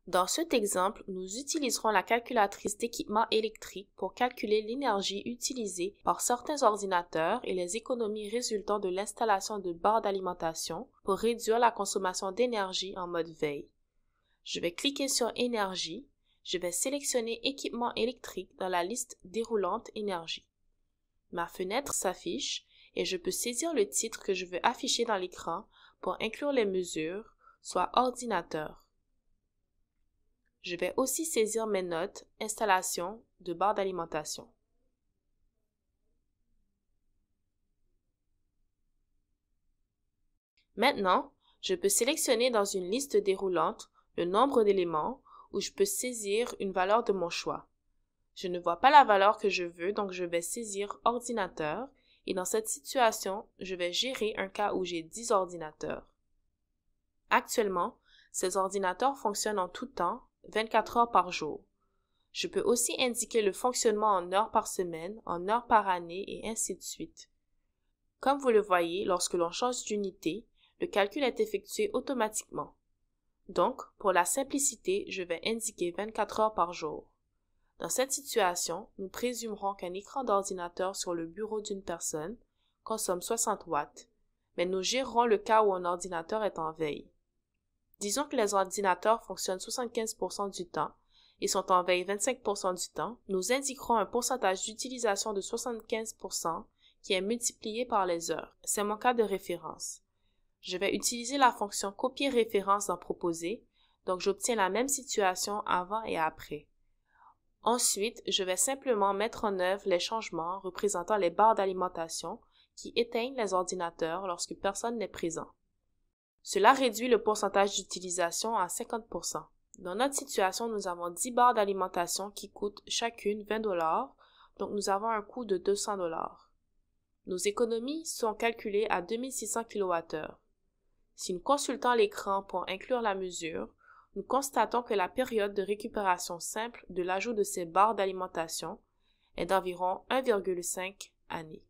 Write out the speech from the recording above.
Dans cet exemple, nous utiliserons la calculatrice d'équipement électrique pour calculer l'énergie utilisée par certains ordinateurs et les économies résultant de l'installation de barres d'alimentation pour réduire la consommation d'énergie en mode veille. Je vais cliquer sur Énergie. Je vais sélectionner Équipement électrique dans la liste déroulante Énergie. Ma fenêtre s'affiche et je peux saisir le titre que je veux afficher dans l'écran pour inclure les mesures, soit Ordinateur. Je vais aussi saisir mes notes Installation de barre d'alimentation. Maintenant, je peux sélectionner dans une liste déroulante le nombre d'éléments où je peux saisir une valeur de mon choix. Je ne vois pas la valeur que je veux, donc je vais saisir Ordinateur et dans cette situation, je vais gérer un cas où j'ai 10 ordinateurs. Actuellement, ces ordinateurs fonctionnent en tout temps, 24 heures par jour. Je peux aussi indiquer le fonctionnement en heures par semaine, en heures par année et ainsi de suite. Comme vous le voyez, lorsque l'on change d'unité, le calcul est effectué automatiquement. Donc, pour la simplicité, je vais indiquer 24 heures par jour. Dans cette situation, nous présumerons qu'un écran d'ordinateur sur le bureau d'une personne consomme 60 watts, mais nous gérerons le cas où un ordinateur est en veille. Disons que les ordinateurs fonctionnent 75% du temps et sont en veille 25% du temps, nous indiquerons un pourcentage d'utilisation de 75% qui est multiplié par les heures. C'est mon cas de référence. Je vais utiliser la fonction copier référence dans Proposer, donc j'obtiens la même situation avant et après. Ensuite, je vais simplement mettre en œuvre les changements représentant les barres d'alimentation qui éteignent les ordinateurs lorsque personne n'est présent. Cela réduit le pourcentage d'utilisation à 50%. Dans notre situation, nous avons 10 barres d'alimentation qui coûtent chacune 20 $, donc nous avons un coût de 200 $. Nos économies sont calculées à 2600 kWh. Si nous consultons l'écran pour inclure la mesure, nous constatons que la période de récupération simple de l'ajout de ces barres d'alimentation est d'environ 1,5 années.